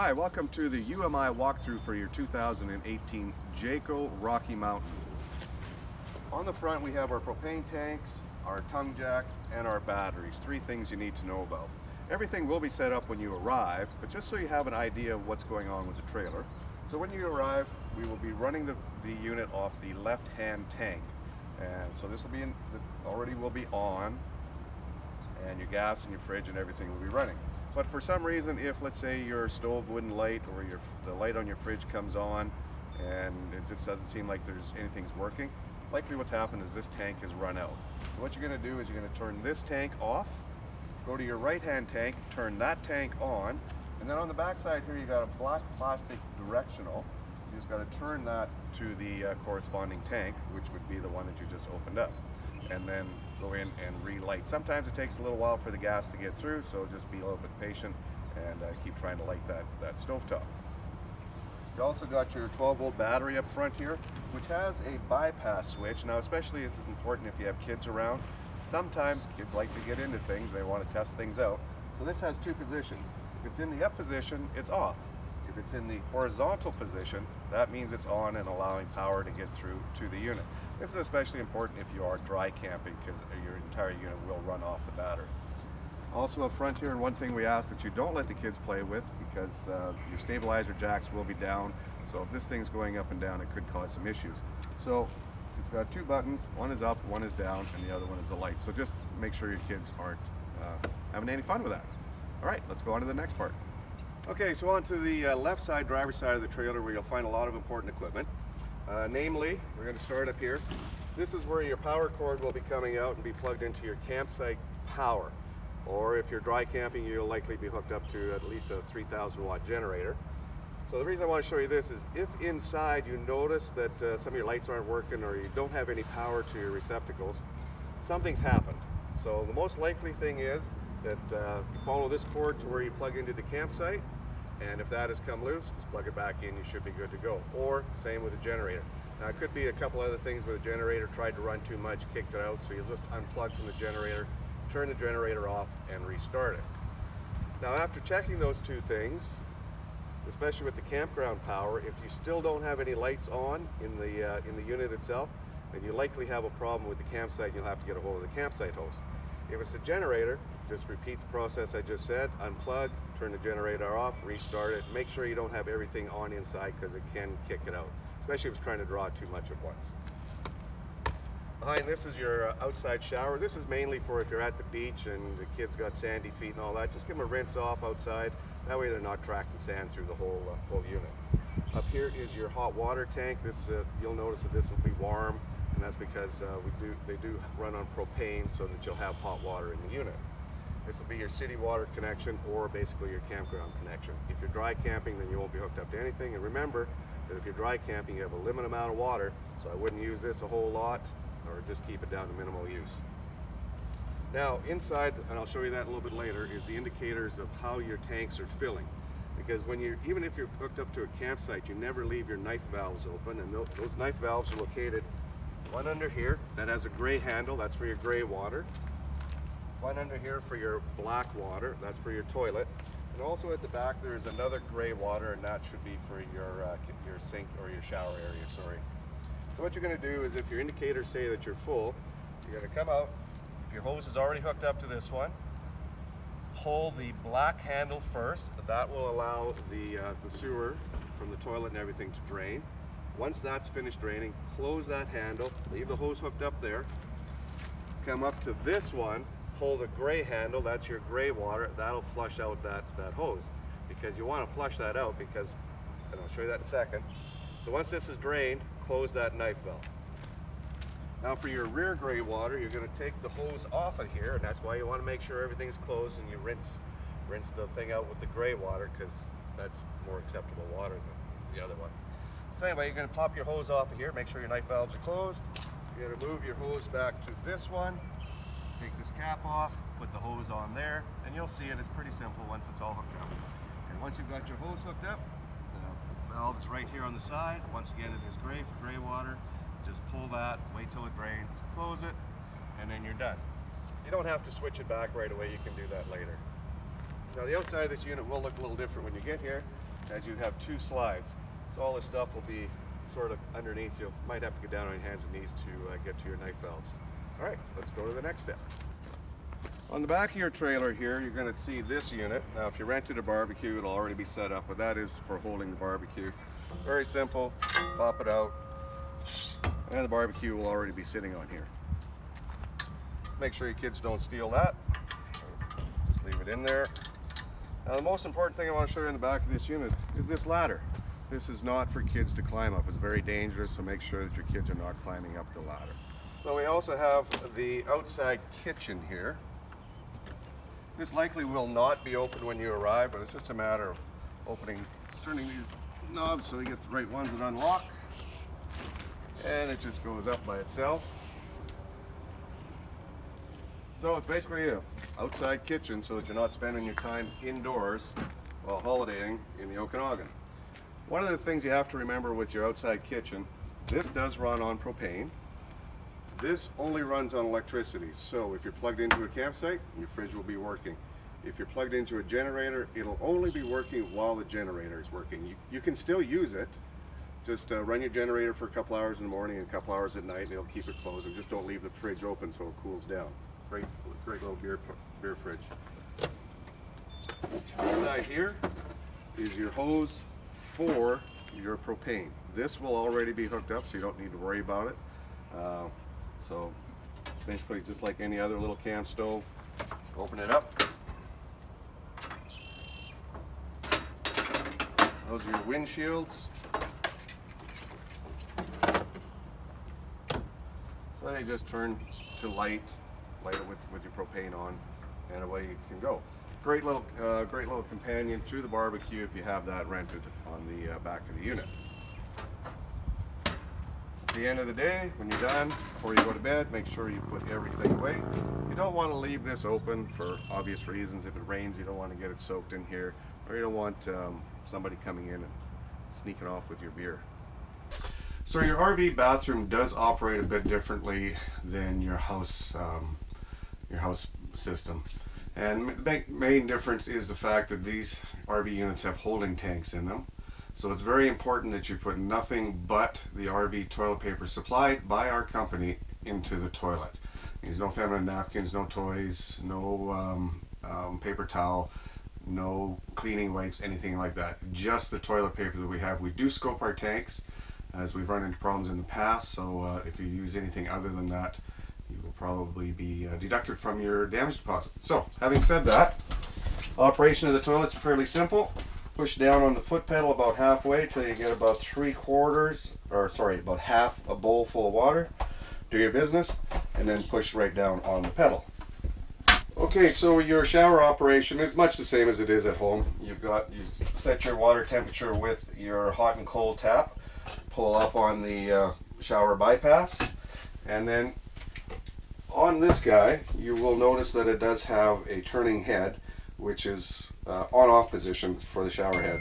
Hi, welcome to the UMI walkthrough for your 2018 Jayco Rocky Mountain. On the front we have our propane tanks, our tongue jack, and our batteries. Three things you need to know about. Everything will be set up when you arrive, but just so you have an idea of what's going on with the trailer. So when you arrive, we will be running the unit off the left-hand tank. And so this already will be on, and your gas and your fridge and everything will be running. But for some reason, if let's say your stove wouldn't light or the light on your fridge comes on and it just doesn't seem like anything's working, likely what's happened is this tank has run out. So what you're going to do is you're going to turn this tank off, go to your right-hand tank, turn that tank on, and then on the back side here you got a black plastic directional. You just got to turn that to the corresponding tank, which would be the one that you just opened up, and then go in and relight. Sometimes it takes a little while for the gas to get through, so just be a little bit patient and keep trying to light that stovetop. You also got your 12-volt battery up front here, which has a bypass switch. Now, especially this is important if you have kids around. Sometimes kids like to get into things, they want to test things out. So this has two positions. If it's in the up position, it's off. If it's in the horizontal position, that means it's on and allowing power to get through to the unit. This is especially important if you are dry camping, because your entire unit will run off the battery. Also up front here, and one thing we ask that you don't let the kids play with, because your stabilizer jacks will be down, so if this thing's going up and down, it could cause some issues. So it's got two buttons, one is up, one is down, and the other one is a light. So just make sure your kids aren't having any fun with that. All right, let's go on to the next part. Okay, so on to the left side, driver's side of the trailer, where you'll find a lot of important equipment. Namely, we're going to start up here. This is where your power cord will be coming out and be plugged into your campsite power. Or if you're dry camping, you'll likely be hooked up to at least a 3,000 watt generator. So the reason I want to show you this is if inside you notice that some of your lights aren't working or you don't have any power to your receptacles, something's happened. So the most likely thing is that you follow this cord to where you plug into the campsite, and if that has come loose, just plug it back in, you should be good to go. Or same with the generator. Now it could be a couple other things where the generator tried to run too much, kicked it out, so you'll just unplug from the generator, turn the generator off, and restart it. Now after checking those two things, especially with the campground power, if you still don't have any lights on in the unit itself, then you likely have a problem with the campsite and you'll have to get a hold of the campsite host. If it's the generator, just repeat the process I just said, unplug, turn the generator off, restart it. Make sure you don't have everything on inside because it can kick it out, especially if it's trying to draw too much at once. Behind this is your outside shower. This is mainly for if you're at the beach and the kids got sandy feet and all that. Just give them a rinse off outside. That way they're not tracking sand through the whole unit. Up here is your hot water tank. This you'll notice that this will be warm, and that's because they do run on propane so that you'll have hot water in the unit. This will be your city water connection or basically your campground connection. If you're dry camping, then you won't be hooked up to anything. And remember that if you're dry camping, you have a limited amount of water, so I wouldn't use this a whole lot, or just keep it down to minimal use. Now inside, and I'll show you that a little bit later, is the indicators of how your tanks are filling. Because even if you're hooked up to a campsite, you never leave your knife valves open, and those knife valves are located one under here that has a gray handle, that's for your gray water. One under here for your black water, that's for your toilet. And also at the back there is another gray water, and that should be for your sink or your shower area, sorry. So what you're going to do is if your indicators say that you're full, you're going to come out. If your hose is already hooked up to this one, pull the black handle first. That will allow the sewer from the toilet and everything to drain. Once that's finished draining, close that handle, leave the hose hooked up there, come up to this one, pull the gray handle, that's your gray water, that'll flush out that hose, because you want to flush that out because, and I'll show you that in a second. So once this is drained, close that knife valve. Now for your rear gray water, you're going to take the hose off of here, and that's why you want to make sure everything's closed and you rinse the thing out with the gray water, because that's more acceptable water than the other one. So anyway, you're going to pop your hose off of here, make sure your knife valves are closed. You're going to move your hose back to this one, take this cap off, put the hose on there, and you'll see it is pretty simple once it's all hooked up. And once you've got your hose hooked up, the valve is right here on the side. Once again, it is gray for gray water. Just pull that, wait till it drains, close it, and then you're done. You don't have to switch it back right away, you can do that later. Now the outside of this unit will look a little different when you get here. as you have 2 slides. So all this stuff will be sort of underneath. You might have to get down on your hands and knees to get to your knife valves. All right, let's go to the next step. On the back of your trailer here, you're going to see this unit. Now, if you rented a barbecue, it'll already be set up, but that is for holding the barbecue. Very simple. Pop it out, and the barbecue will already be sitting on here. Make sure your kids don't steal that. Just leave it in there. Now, the most important thing I want to show you in the back of this unit is this ladder. This is not for kids to climb up. It's very dangerous, so make sure that your kids are not climbing up the ladder. So we also have the outside kitchen here. This likely will not be open when you arrive, but it's just a matter of turning these knobs so you get the right ones that unlock. And it just goes up by itself. So it's basically an outside kitchen so that you're not spending your time indoors while holidaying in the Okanagan. One of the things you have to remember with your outside kitchen, this does run on propane. This only runs on electricity, so if you're plugged into a campsite, your fridge will be working. If you're plugged into a generator, it'll only be working while the generator is working. You can still use it. Just run your generator for a couple hours in the morning and a couple hours at night, and it'll keep it closed. And just don't leave the fridge open so it cools down. Great little beer fridge. Inside here is your hose for your propane. This will already be hooked up, so you don't need to worry about it. So basically just like any other little camp stove. Open it up. Those are your windshields. So you just turn to light it with your propane on, and away you can go. Great little companion to the barbecue if you have that rented on the back of the unit. At the end of the day, when you're done, before you go to bed, make sure you put everything away. You don't want to leave this open for obvious reasons. If it rains, you don't want to get it soaked in here, or you don't want somebody coming in and sneaking off with your beer. So your RV bathroom does operate a bit differently than your house system. And the main difference is the fact that these RV units have holding tanks in them. So it's very important that you put nothing but the RV toilet paper supplied by our company into the toilet. There's no feminine napkins, no toys, no paper towel, no cleaning wipes, anything like that. Just the toilet paper that we have. We do scope our tanks, as we've run into problems in the past, so if you use anything other than that, you will probably be deducted from your damage deposit. So, having said that, operation of the toilet's fairly simple. Push down on the foot pedal about halfway till you get about about half a bowl full of water. Do your business, and then push right down on the pedal. Okay, so your shower operation is much the same as it is at home. You set your water temperature with your hot and cold tap. Pull up on the shower bypass, and then on this guy you will notice that it does have a turning head, which is on-off position for the shower head.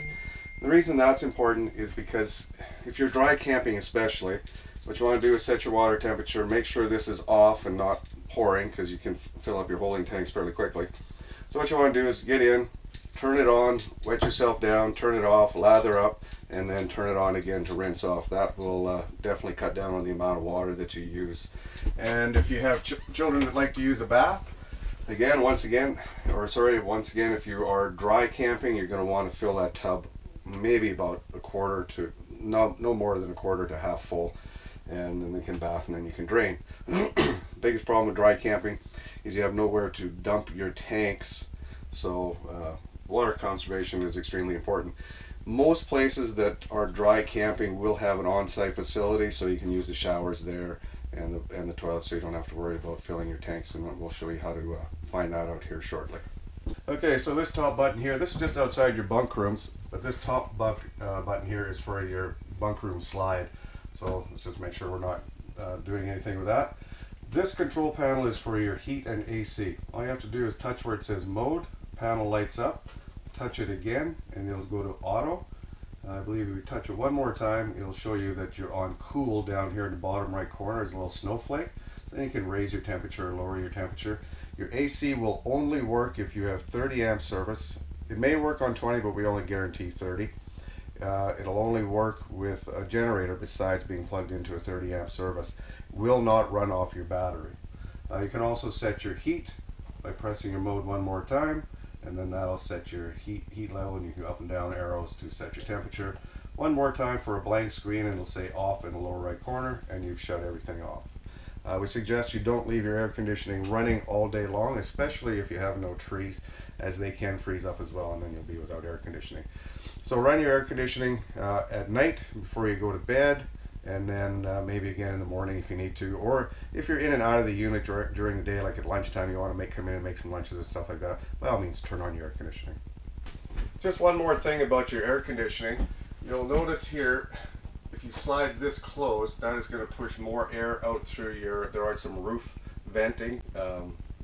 The reason that's important is because if you're dry camping especially, what you want to do is set your water temperature, make sure this is off and not pouring, because you can fill up your holding tanks fairly quickly. So what you want to do is get in, turn it on, wet yourself down, turn it off, lather up, and then turn it on again to rinse off. That will definitely cut down on the amount of water that you use. And if you have children that like to use a bath, once again, if you are dry camping, you're going to want to fill that tub maybe about a quarter to, no more than a quarter to half full, and then they can bath and then you can drain. Biggest problem with dry camping is you have nowhere to dump your tanks, so water conservation is extremely important. Most places that are dry camping will have an on-site facility, so you can use the showers there and the toilet, so you don't have to worry about filling your tanks, and we'll show you how to find that out here shortly. Okay, so this top button here, this is just outside your bunk rooms, but this top button here is for your bunk room slide. So let's just make sure we're not doing anything with that. This control panel is for your heat and AC. All you have to do is touch where it says mode, panel lights up, touch it again, and it'll go to auto. I believe if you touch it one more time, it'll show you that you're on cool down here in the bottom right corner. There's a little snowflake. So then you can raise your temperature or lower your temperature. Your AC will only work if you have 30 amp service. It may work on 20, but we only guarantee 30. It'll only work with a generator besides being plugged into a 30 amp service. Will not run off your battery. You can also set your heat by pressing your mode one more time, and then that'll set your heat level, and you can up and down arrows to set your temperature. One more time for a blank screen, and it'll say off in the lower right corner, and you've shut everything off. We suggest you don't leave your air conditioning running all day long, especially if you have no trees, as they can freeze up as well, and then you'll be without air conditioning. So run your air conditioning at night before you go to bed, and then maybe again in the morning if you need to, or if you're in and out of the unit during the day, like at lunchtime, you want to come in and make some lunches and stuff like that, by all means turn on your air conditioning. Just one more thing about your air conditioning. You'll notice here, if you slide this closed, that is going to push more air out through there are some roof venting,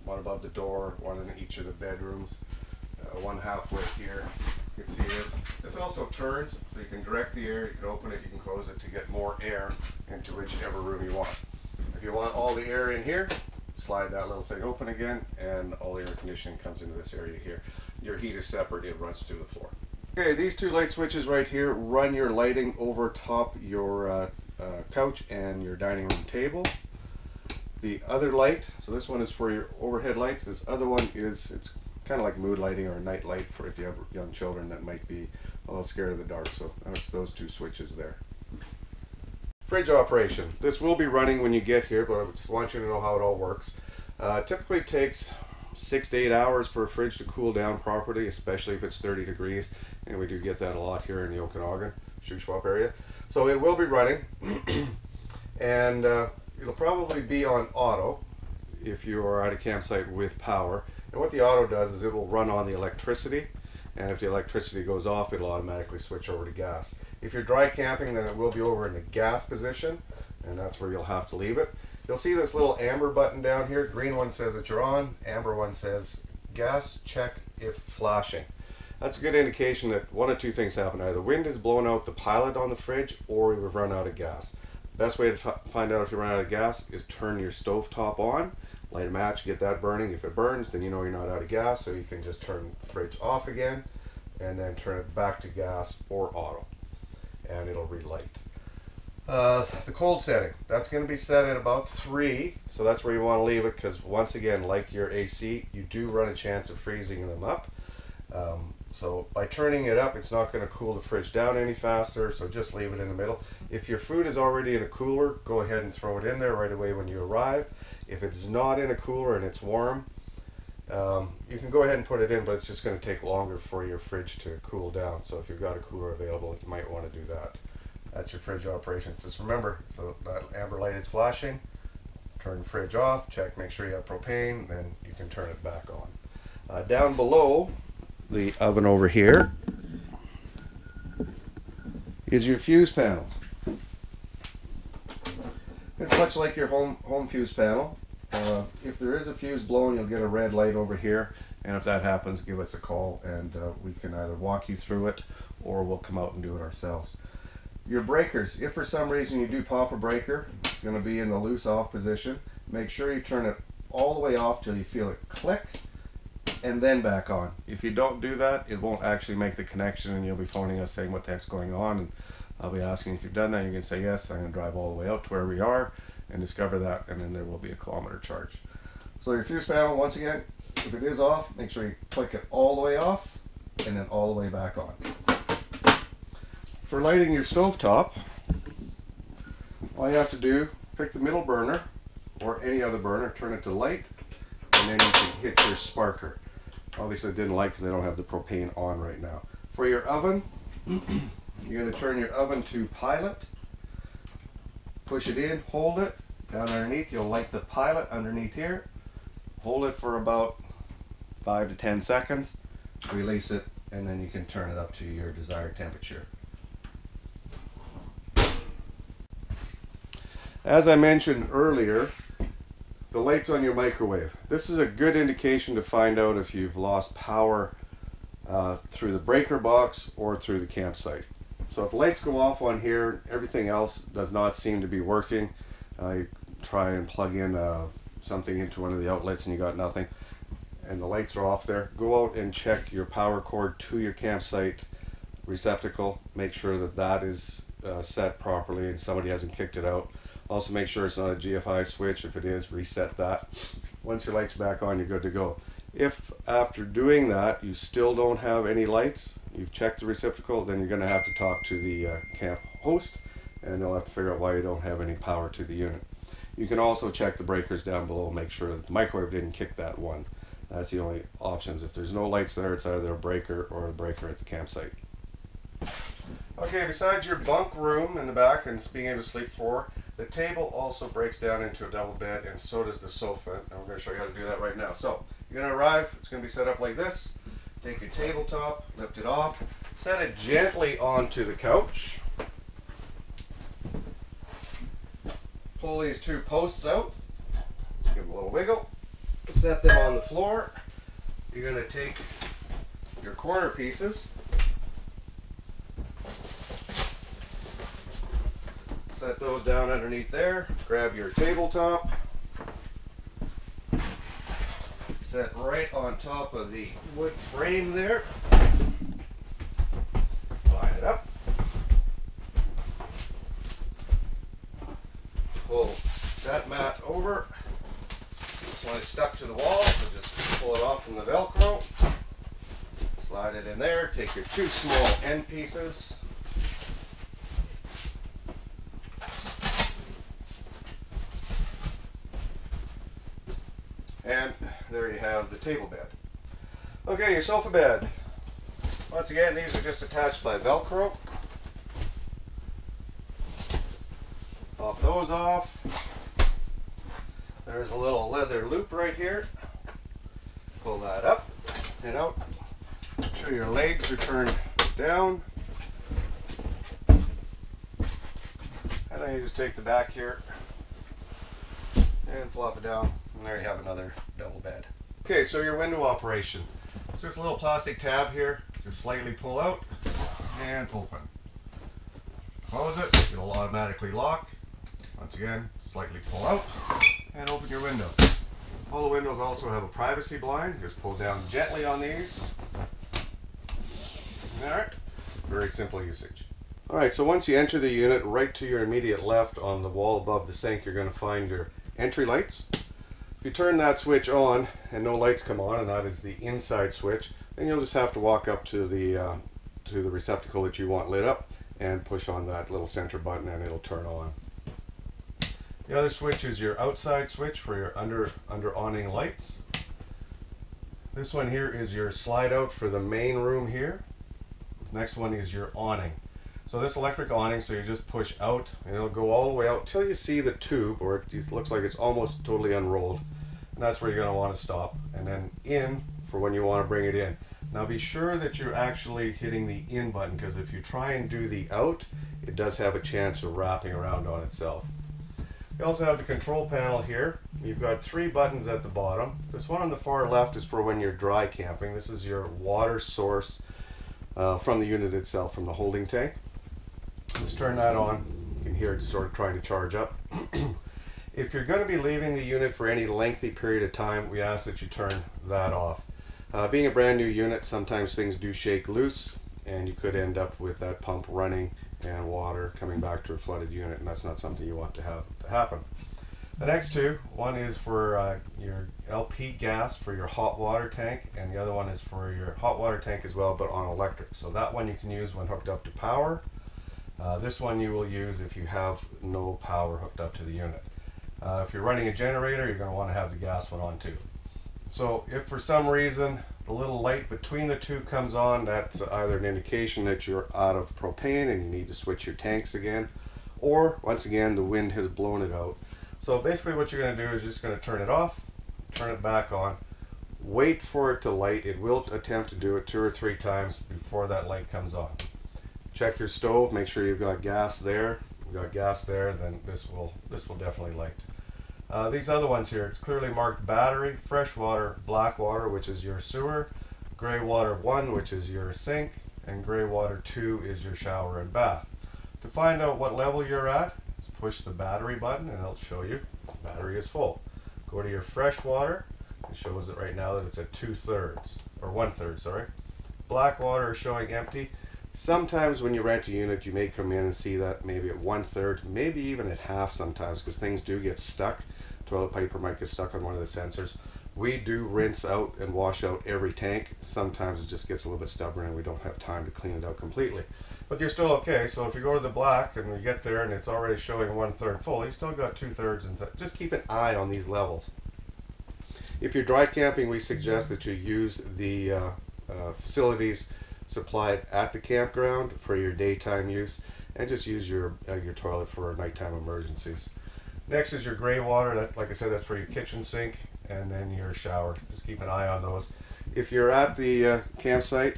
one above the door, one in each of the bedrooms, one halfway here. You can see this. This also turns, so you can direct the air, you can open it, you can close it to get more air into whichever room you want. If you want all the air in here, slide that little thing open again, and all the air conditioning comes into this area here. Your heat is separate, it runs through the floor. Okay, these two light switches right here run your lighting over top your couch and your dining room table. The other light, so this one is for your overhead lights. This other one it's kind of like mood lighting or a night light for if you have young children that might be a little scared of the dark. So that's those two switches there. Fridge operation. This will be running when you get here, but I just want you to know how it all works. Typically takes 6 to 8 hours for a fridge to cool down properly, especially if it's 30 degrees, and we do get that a lot here in the Okanagan Shuswap area. So it will be running, and it'll probably be on auto if you are at a campsite with power. And what the auto does is it will run on the electricity, and if the electricity goes off, it'll automatically switch over to gas. If you're dry camping, then it will be over in the gas position, and that's where you'll have to leave it. You'll see this little amber button down here. Green one says that you're on, amber one says gas, check if flashing. That's a good indication that one of two things happen. Either wind is blowing out the pilot on the fridge, or we've run out of gas. Best way to find out if you run out of gas is turn your stove top on, light a match, get that burning. If it burns, then you know you're not out of gas, so you can just turn the fridge off again, and then turn it back to gas or auto, and it'll relight. The cold setting, that's going to be set at about 3, so that's where you want to leave it, because once again, like your AC, you do run a chance of freezing them up. So by turning it up, it's not going to cool the fridge down any faster, so just leave it in the middle. If your food is already in a cooler, go ahead and throw it in there right away when you arrive. If it's not in a cooler and it's warm, you can go ahead and put it in, but it's just going to take longer for your fridge to cool down. So if you've got a cooler available, you might want to do that. That's your fridge operation. Just remember, so that amber light is flashing, turn the fridge off, check, make sure you have propane, then you can turn it back on. Down below the oven over here is your fuse panel. It's much like your home fuse panel. If there is a fuse blowing, you'll get a red light over here, and if that happens, give us a call, and we can either walk you through it or we'll come out and do it ourselves. Your breakers, if for some reason you do pop a breaker, it's going to be in the loose off position. Make sure you turn it all the way off till you feel it click, and then back on. If you don't do that, it won't actually make the connection, and you'll be phoning us saying what the heck's going on, and I'll be asking if you've done that. You can say yes, I'm going to drive all the way out to where we are and discover that, and then there will be a kilometer charge. So your fuse panel, once again, if it is off, make sure you click it all the way off and then all the way back on. For lighting your stovetop, all you have to do, pick the middle burner or any other burner, turn it to light, and then you can hit your sparker. Obviously it didn't light because I don't have the propane on right now. For your oven, you're going to turn your oven to pilot, push it in, hold it, down underneath you'll light the pilot underneath here, hold it for about 5 to 10 seconds, release it, and then you can turn it up to your desired temperature. As I mentioned earlier, the lights on your microwave. This is a good indication to find out if you've lost power through the breaker box or through the campsite. So if the lights go off on here, everything else does not seem to be working. You try and plug in something into one of the outlets and you got nothing, and the lights are off there. Go out and check your power cord to your campsite receptacle, make sure that that is set properly and somebody hasn't kicked it out. Also make sure it's not a GFI switch. If it is, reset that. Once your light's back on, you're good to go. If after doing that you still don't have any lights, you've checked the receptacle, then you're going to have to talk to the camp host, and they'll have to figure out why you don't have any power to the unit. You can also check the breakers down below, make sure that the microwave didn't kick that one. That's the only options. If there's no lights there, it's either a breaker or a breaker at the campsite. Okay, besides your bunk room in the back and being able to sleep 4, the table also breaks down into a double bed, and so does the sofa. And we're going to show you how to do that right now. So you're going to arrive, it's going to be set up like this. Take your tabletop, lift it off, set it gently onto the couch. Pull these 2 posts out, give them a little wiggle, set them on the floor. You're going to take your corner pieces, set those down underneath there, grab your tabletop, set right on top of the wood frame there, line it up, pull that mat over. This one is stuck to the wall, so just pull it off from the Velcro, slide it in there, take your 2 small end pieces, and there you have the table bed. Okay, your sofa bed. Once again, these are just attached by Velcro. Pop those off. There's a little leather loop right here. Pull that up and out. Make sure your legs are turned down. And then you just take the back here and flop it down. And there you have another double bed. Okay, so your window operation. It's just a little plastic tab here. Just slightly pull out and open. Close it, it'll automatically lock. Once again, slightly pull out and open your window. All the windows also have a privacy blind. Just pull down gently on these. Alright, very simple usage. Alright, so once you enter the unit, right to your immediate left on the wall above the sink, you're going to find your entry lights. If you turn that switch on and no lights come on, and that is the inside switch, then you'll just have to walk up to the receptacle that you want lit up and push on that little center button and it'll turn on. The other switch is your outside switch for your under awning lights. This one here is your slide out for the main room here. This next one is your awning. So this electric awning, so you just push out and it'll go all the way out till you see the tube, or it looks like it's almost totally unrolled. And that's where you're going to want to stop. And then in for when you want to bring it in. Now be sure that you're actually hitting the in button, because if you try and do the out, it does have a chance of wrapping around on itself. You also have the control panel here. You've got 3 buttons at the bottom. This one on the far left is for when you're dry camping. This is your water source from the unit itself, from the holding tank. Let's turn that on. You can hear it sort of trying to charge up. If you're going to be leaving the unit for any lengthy period of time, we ask that you turn that off. Being a brand new unit, sometimes things do shake loose and you could end up with that pump running and water coming back to a flooded unit, and that's not something you want to have to happen. The next 2, one is for your LP gas for your hot water tank, and the other one is for your hot water tank as well, but on electric. So that one you can use when hooked up to power. This one you will use if you have no power hooked up to the unit. If you're running a generator, you're going to want to have the gas one on too. So if for some reason the little light between the 2 comes on, that's either an indication that you're out of propane and you need to switch your tanks again, or once again the wind has blown it out. So basically what you're going to do is you're just going to turn it off, turn it back on, wait for it to light. It will attempt to do it 2 or 3 times before that light comes on. Check your stove, make sure you've got gas there. If you've got gas there, then this will definitely light. These other ones here, it's clearly marked battery, fresh water, black water, which is your sewer, gray water 1, which is your sink, and gray water 2 is your shower and bath. To find out what level you're at, just push the battery button and it'll show you the battery is full. Go to your fresh water, it shows it right now that it's at 2/3, or 1/3, sorry. Black water is showing empty. Sometimes when you rent a unit, you may come in and see that maybe at 1/3, maybe even at half sometimes, because things do get stuck. Toilet paper might get stuck on one of the sensors. We do rinse out and wash out every tank. Sometimes it just gets a little bit stubborn and we don't have time to clean it out completely. But you're still okay. So if you go to the black and you get there and it's already showing 1/3 full, you still got 2/3. And just keep an eye on these levels. If you're dry camping, we suggest that you use the facilities supplied at the campground for your daytime use, and just use your toilet for nighttime emergencies. Next is your gray water. That, like I said, that's for your kitchen sink, and then your shower. Just keep an eye on those. If you're at the campsite,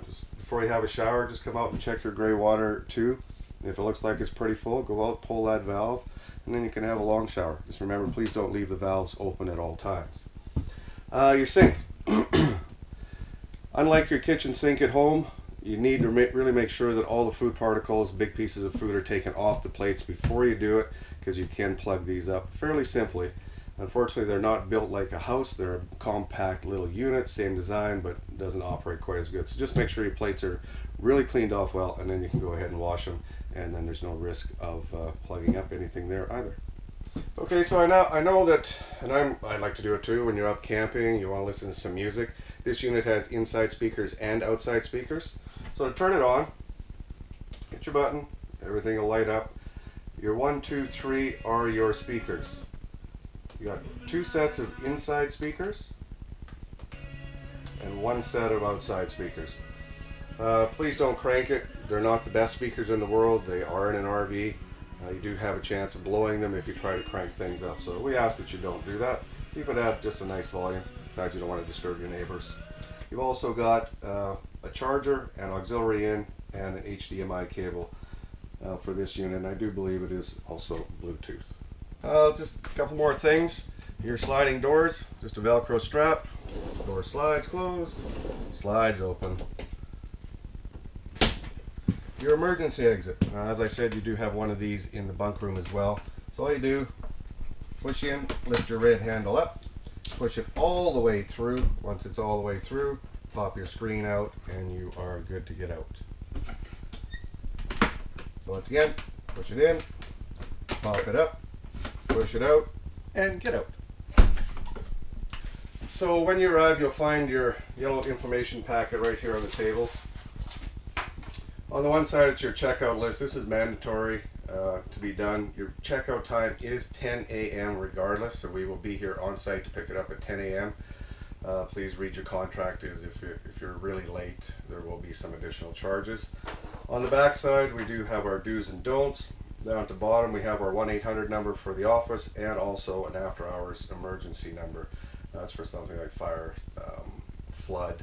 just before you have a shower, just come out and check your gray water too. If it looks like it's pretty full, go out, pull that valve, and then you can have a long shower. Just remember, please don't leave the valves open at all times. Your sink. Unlike your kitchen sink at home, you need to really make sure that all the food particles, big pieces of food, are taken off the plates before you do it, because you can plug these up fairly simply. Unfortunately, they're not built like a house. They're a compact little unit, same design, but doesn't operate quite as good. So just make sure your plates are really cleaned off well, and then you can go ahead and wash them, and then there's no risk of plugging up anything there either. Okay, so I know that, and I like to do it too, when you're up camping, you want to listen to some music. This unit has inside speakers and outside speakers. So to turn it on, hit your button, everything will light up. Your 1, 2, 3 are your speakers. You got 2 sets of inside speakers and 1 set of outside speakers. Please don't crank it. They're not the best speakers in the world. They are in an RV. You do have a chance of blowing them if you try to crank things up. So we ask that you don't do that. Keep it at just a nice volume. Besides, you don't want to disturb your neighbors. You've also got a charger, an auxiliary in, and an HDMI cable for this unit. And I do believe it is also Bluetooth. Just a couple more things. Your sliding doors, just a Velcro strap. Door slides closed, slides open. Your emergency exit. As I said, you do have one of these in the bunk room as well. So all you do, push in, lift your red handle up, push it all the way through. Once it's all the way through, pop your screen out, and you are good to get out. So once again, push it in, pop it up, push it out, and get out. So when you arrive, you'll find your yellow information packet right here on the table. On the one side, it's your checkout list. This is mandatory to be done. Your checkout time is 10 a.m. regardless, so we will be here on site to pick it up at 10 a.m. Please read your contract, as if you're really late, there will be some additional charges. On the back side, we do have our do's and don'ts. Down at the bottom, we have our 1-800 number for the office, and also an after-hours emergency number. That's for something like fire, flood.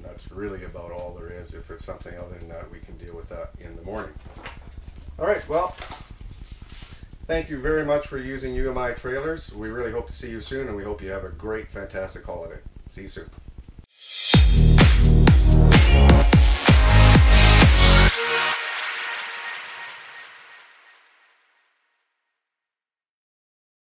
That's really about all there is. If it's something other than that, we can deal with that in the morning. All right, well, thank you very much for using UMI trailers. We really hope to see you soon, and we hope you have a great, fantastic holiday. See you soon.